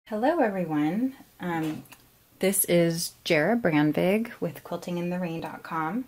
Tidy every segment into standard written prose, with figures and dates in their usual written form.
Hello everyone, this is Jara Brandvig with quiltingintherain.com,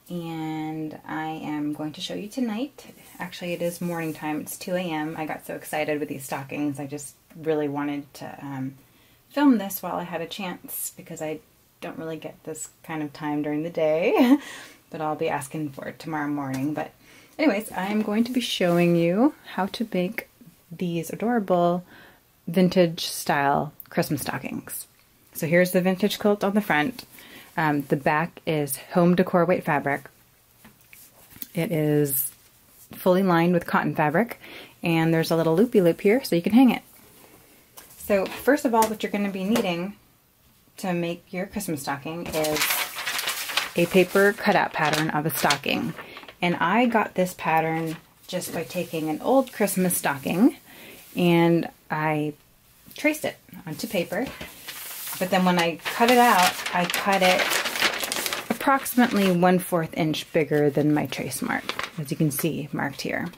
and I am going to show you tonight. Actually, it is morning time, it's 2 a.m. I got so excited with these stockings, I just really wanted to film this while I had a chance, because I don't really get this kind of time during the day, but I'll be asking for it tomorrow morning. But anyways, I'm going to be showing you how to make these adorable vintage style Christmas stockings. So here's the vintage quilt on the front. The back is home decor weight fabric. It is fully lined with cotton fabric, and there's a little loopy loop here so you can hang it. So first of all, what you're going to be needing to make your Christmas stocking is a paper cutout pattern of a stocking. And I got this pattern just by taking an old Christmas stocking and I traced it onto paper, but then when I cut it out, I cut it approximately 1/4 inch bigger than my trace mark, as you can see marked here.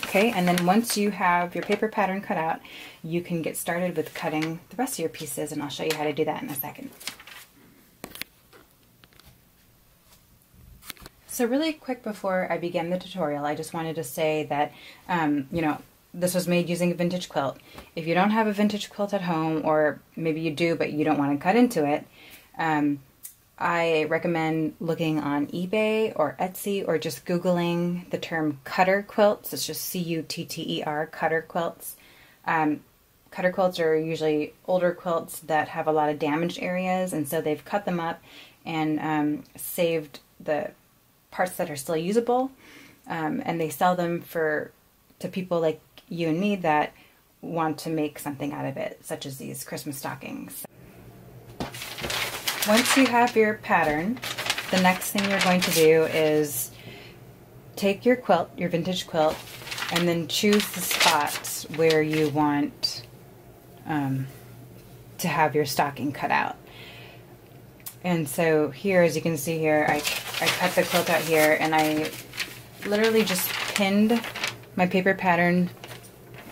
Okay, and then once you have your paper pattern cut out, you can get started with cutting the rest of your pieces, and I'll show you how to do that in a second. So really quick before I begin the tutorial, I just wanted to say that, this was made using a vintage quilt. If you don't have a vintage quilt at home, or maybe you do but you don't want to cut into it, I recommend looking on eBay or Etsy, or just Googling the term cutter quilts. It's just C-U-T-T-E-R, cutter quilts. Cutter quilts are usually older quilts that have a lot of damaged areas, and so they've cut them up and saved the parts that are still usable, and they sell them to people like you and me that want to make something out of it, such as these Christmas stockings. Once you have your pattern, the next thing you're going to do is take your quilt, your vintage quilt, and then choose the spots where you want to have your stocking cut out. And so here, as you can see here, I cut the quilt out here, and I literally just pinned my paper pattern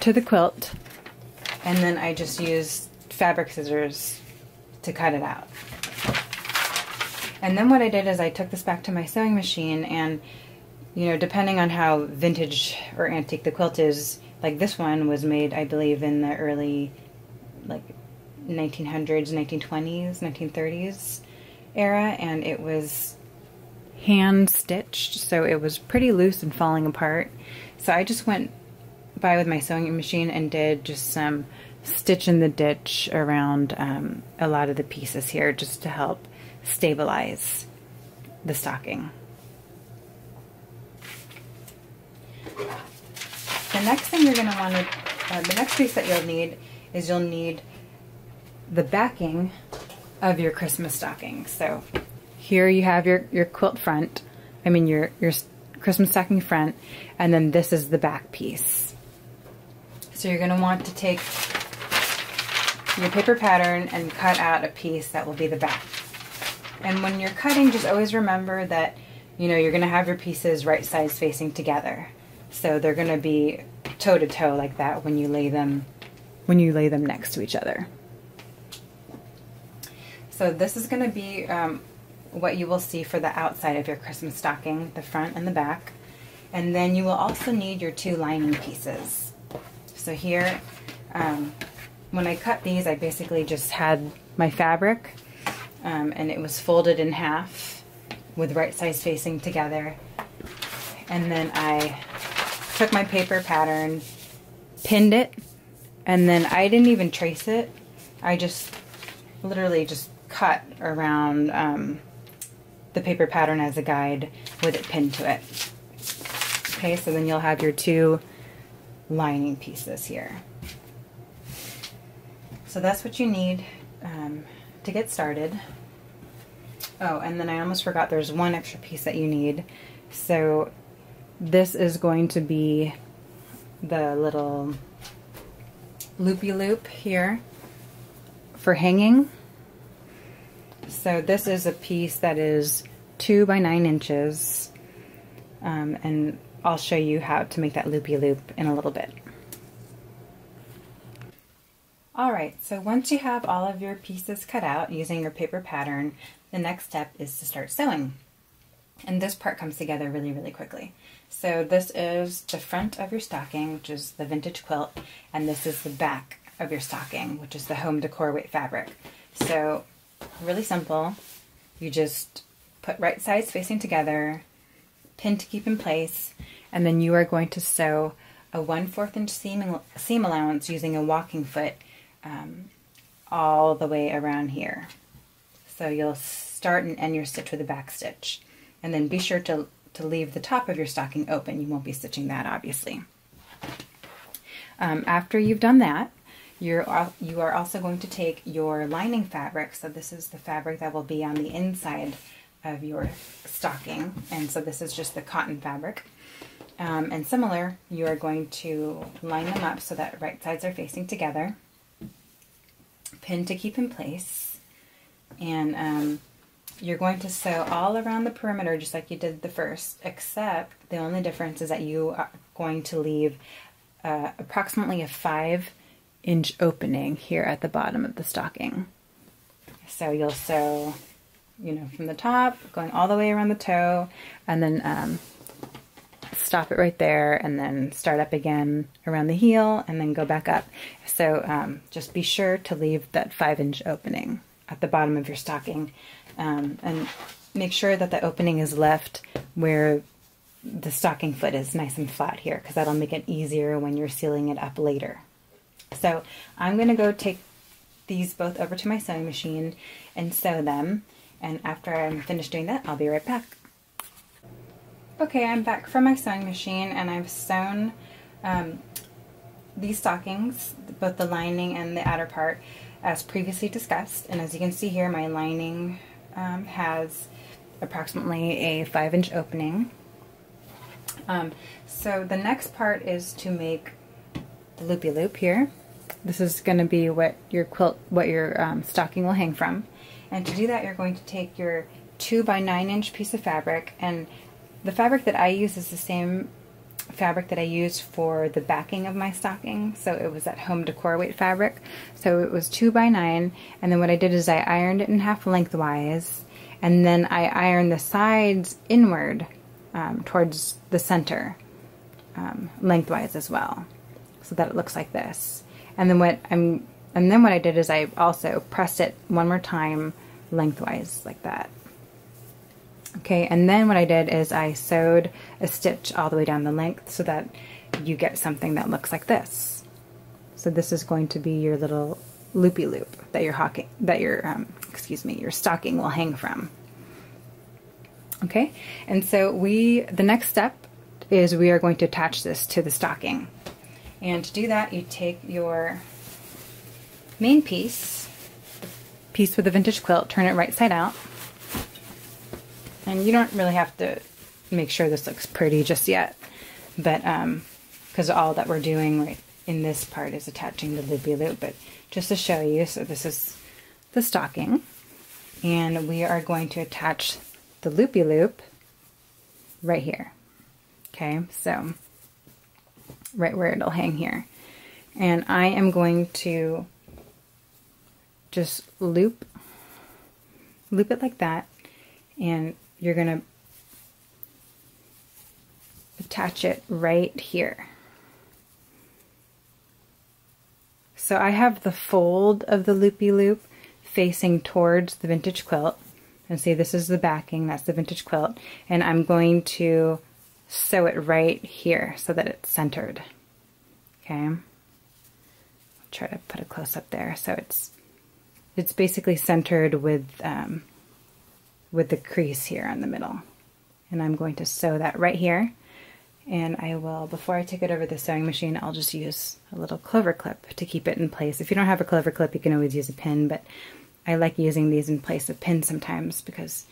to the quilt, and then I just used fabric scissors to cut it out. And then what I did is I took this back to my sewing machine, and depending on how vintage or antique the quilt is, like this one was made, I believe, in the early 1900s, 1920s, 1930s era, and it was hand stitched, so it was pretty loose and falling apart. So I just went by with my sewing machine and did just some stitch in the ditch around a lot of the pieces here, just to help stabilize the stocking. The next thing you're going to want to, the next piece that you'll need is you'll need the backing of your Christmas stocking. So here you have your quilt front, your Christmas stocking front, and then this is the back piece. So you're going to want to take your paper pattern and cut out a piece that will be the back. And when you're cutting, just always remember that you're going to have your pieces right sides facing together. So they're going to be toe to toe like that when you lay them next to each other. So this is going to be what you will see for the outside of your Christmas stocking, the front and the back. And then you will also need your two lining pieces. So here, when I cut these, I basically just had my fabric, and it was folded in half with right sides facing together. And then I took my paper pattern, pinned it, and then I didn't even trace it. I just literally just cut around the paper pattern as a guide with it pinned to it. Okay, so then you'll have your two lining pieces here. So that's what you need to get started. Oh, and then I almost forgot, there's one extra piece that you need. So this is going to be the little loopy loop here for hanging. So this is a piece that is 2 by 9 inches, and I'll show you how to make that loopy loop in a little bit. Alright, so once you have all of your pieces cut out using your paper pattern, the next step is to start sewing. And this part comes together really, really quickly. So this is the front of your stocking, which is the vintage quilt, and this is the back of your stocking, which is the home decor weight fabric. So really simple. You just put right sides facing together, pin to keep in place, and then you are going to sew a 1/4 inch seam allowance using a walking foot all the way around here. So you'll start and end your stitch with a back stitch. And then be sure to leave the top of your stocking open. You won't be stitching that, obviously. After you've done that, you are also going to take your lining fabric. So this is the fabric that will be on the inside of your stocking. And so this is just the cotton fabric. And similar, you are going to line them up so that right sides are facing together. Pin to keep in place, and you're going to sew all around the perimeter just like you did the first, except the only difference is that you are going to leave approximately a 5-inch opening here at the bottom of the stocking. So you'll sew, from the top, going all the way around the toe, and then stop it right there, and then start up again around the heel, and then go back up. So just be sure to leave that 5-inch opening at the bottom of your stocking, and make sure that the opening is left where the stocking foot is nice and flat here, because that'll make it easier when you're sealing it up later. So I'm going to go take these both over to my sewing machine and sew them, and after I'm finished doing that, I'll be right back. Okay, I'm back from my sewing machine, and I've sewn these stockings, both the lining and the outer part, as previously discussed. And as you can see here, my lining has approximately a 5-inch opening. So the next part is to make the loopy loop here. This is going to be what your stocking will hang from. And to do that, you're going to take your 2 by 9-inch piece of fabric, and the fabric that I use is the same fabric that I used for the backing of my stocking. So it was that home decor weight fabric. So it was 2 by 9, and then what I did is I ironed it in half lengthwise, and then I ironed the sides inward towards the center lengthwise as well, so that it looks like this. And then what I did is I also pressed it one more time lengthwise like that. Okay, and then what I did is I sewed a stitch all the way down the length so that you get something that looks like this. So this is going to be your little loopy loop that your stocking will hang from. Okay, and so the next step is we are going to attach this to the stocking. And to do that, you take your main piece with the vintage quilt, turn it right side out. And you don't really have to make sure this looks pretty just yet, but because all that we're doing right in this part is attaching the loopy loop, but just to show you, so this is the stocking, and we are going to attach the loopy loop right here. Okay, so right where it'll hang here. And I am going to just loop it like that, and you're going to attach it right here. So I have the fold of the loopy loop facing towards the vintage quilt, and see, this is the backing, that's the vintage quilt, and I'm going to sew it right here so that it's centered. Okay, I'll try to put a close up there. So it's basically centered with the crease here in the middle, and I'm going to sew that right here. And I will, before I take it over the sewing machine, I'll just use a little clover clip to keep it in place. If you don't have a clover clip, you can always use a pin, but I like using these in place of pins sometimes because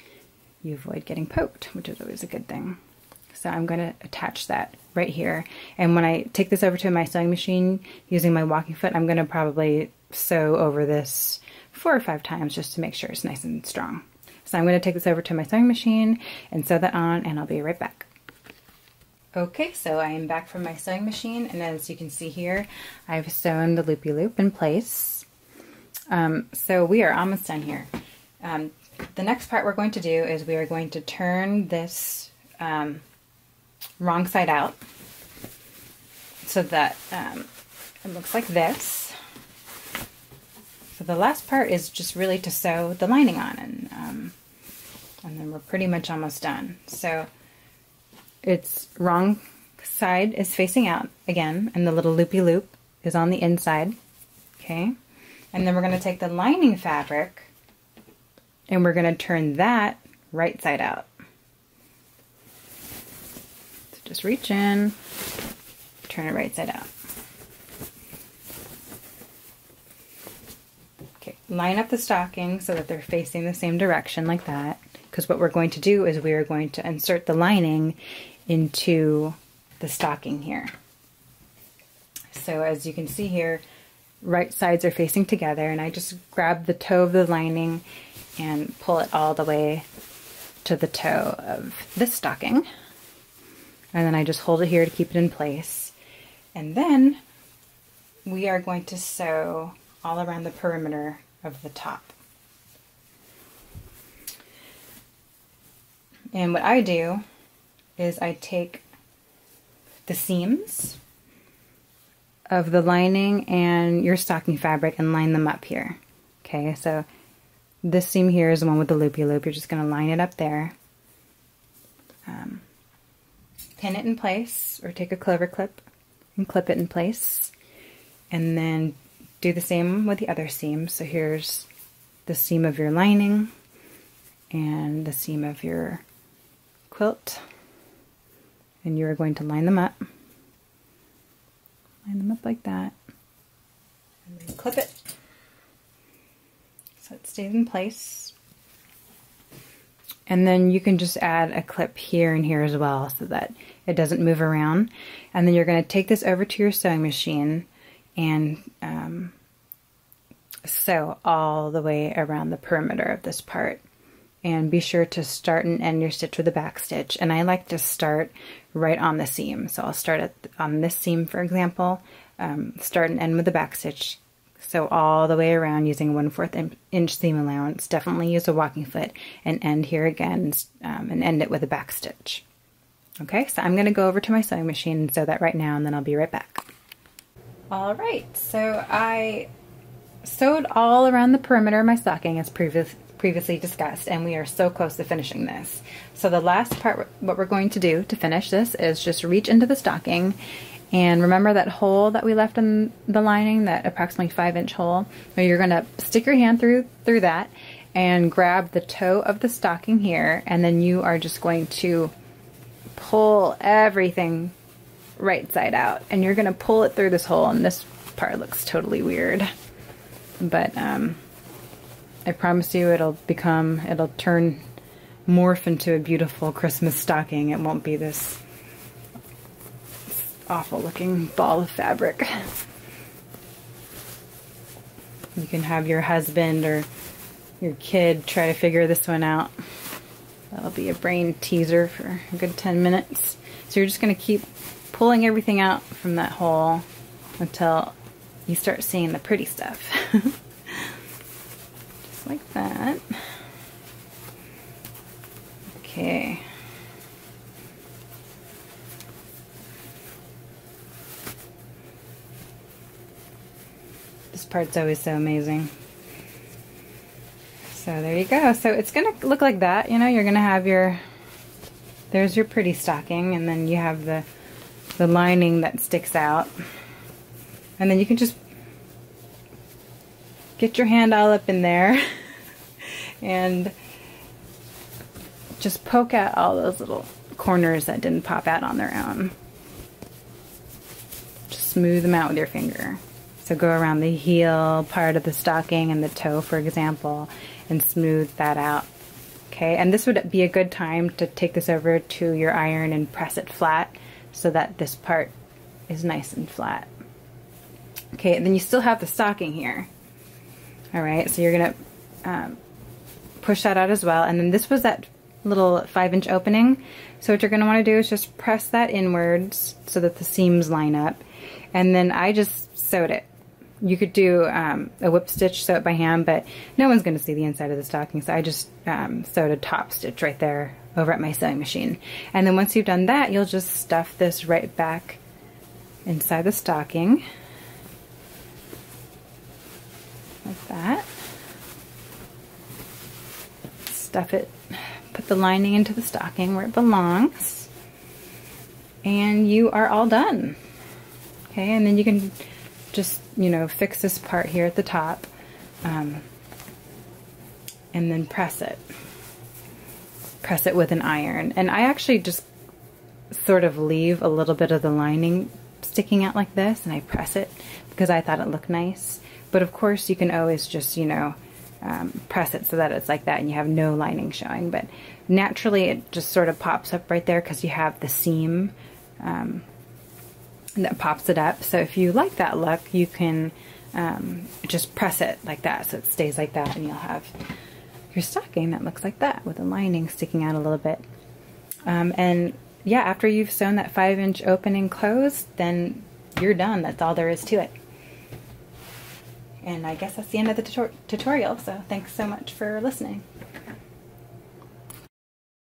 you avoid getting poked, which is always a good thing. So I'm going to attach that right here. And when I take this over to my sewing machine using my walking foot, I'm going to probably sew over this 4 or 5 times just to make sure it's nice and strong. So I'm going to take this over to my sewing machine and sew that on, and I'll be right back. Okay, so I am back from my sewing machine, and as you can see here, I've sewn the loopy loop in place. So we are almost done here. The next part we're going to do is we are going to turn this wrong side out so that it looks like this. So the last part is just really to sew the lining on, and then we're pretty much almost done. So its wrong side is facing out again, and the little loopy loop is on the inside. Okay, and then we're going to take the lining fabric and we're going to turn that right side out. So just reach in, turn it right side out. Okay, line up the stockings so that they're facing the same direction like that, because what we're going to do is we are going to insert the lining into the stocking here. So as you can see here, right sides are facing together, and I just grab the toe of the lining and pull it all the way to the toe of this stocking. And then I just hold it here to keep it in place. And then we are going to sew all around the perimeter of the top. And what I do is I take the seams of the lining and your stocking fabric and line them up here. Okay, so this seam here is the one with the loopy loop. You're just going to line it up there. Pin it in place, or take a clover clip and clip it in place. And then do the same with the other seams. So here's the seam of your lining and the seam of your quilt. And you're going to line them up. Line them up like that. And then clip it so it stays in place. And then you can just add a clip here and here as well so that it doesn't move around. And then you're going to take this over to your sewing machine and sew all the way around the perimeter of this part. And be sure to start and end your stitch with a back stitch. And I like to start right on the seam. So I'll start on this seam, for example, start and end with a back stitch. So all the way around using 1/4 inch seam allowance. Definitely use a walking foot, and end here again and end it with a back stitch. Okay, so I'm going to go over to my sewing machine and sew that right now, and then I'll be right back. All right, so I sewed all around the perimeter of my stocking as previously discussed, and we are so close to finishing this. So the last part, what we're going to do to finish this is just reach into the stocking, and remember that hole that we left in the lining, that approximately 5-inch hole. So you're going to stick your hand through that and grab the toe of the stocking here, and then you are just going to pull everything right side out, and you're going to pull it through this hole. And this part looks totally weird, but I promise you it'll morph into a beautiful Christmas stocking. It won't be this awful looking ball of fabric. You can have your husband or your kid try to figure this one out. That'll be a brain teaser for a good 10 minutes. So you're just going to keep pulling everything out from that hole until you start seeing the pretty stuff. Just like that. Okay. This part's always so amazing. So there you go. So it's going to look like that. You know, you're going to have there's your pretty stocking, and then you have the lining that sticks out. And then you can just get your hand all up in there and just poke out all those little corners that didn't pop out on their own. Just smooth them out with your finger. So go around the heel part of the stocking and the toe, for example, and smooth that out. Okay, and this would be a good time to take this over to your iron and press it flat so that this part is nice and flat. Okay, and then you still have the stocking here. All right, so you're gonna push that out as well. And then this was that little 5-inch opening. So what you're going to want to do is just press that inwards so that the seams line up. And then I just sewed it. You could do a whip stitch, sew it by hand, but no one's going to see the inside of the stocking, so I just sewed a top stitch right there over at my sewing machine. And then once you've done that, you'll just stuff this right back inside the stocking, like that. Stuff it, put the lining into the stocking where it belongs, and you are all done. Okay, and then you can just, you know, fix this part here at the top, and then press it with an iron. And I actually just sort of leave a little bit of the lining sticking out like this, and I press it because I thought it looked nice. But of course you can always just, you know, press it so that it's like that and you have no lining showing, but naturally it just sort of pops up right there because you have the seam that pops it up. So if you like that look, you can just press it like that so it stays like that, and you'll have your stocking that looks like that with the lining sticking out a little bit. And yeah, after you've sewn that 5-inch opening closed, then you're done. That's all there is to it. And I guess that's the end of the tutorial, so thanks so much for listening.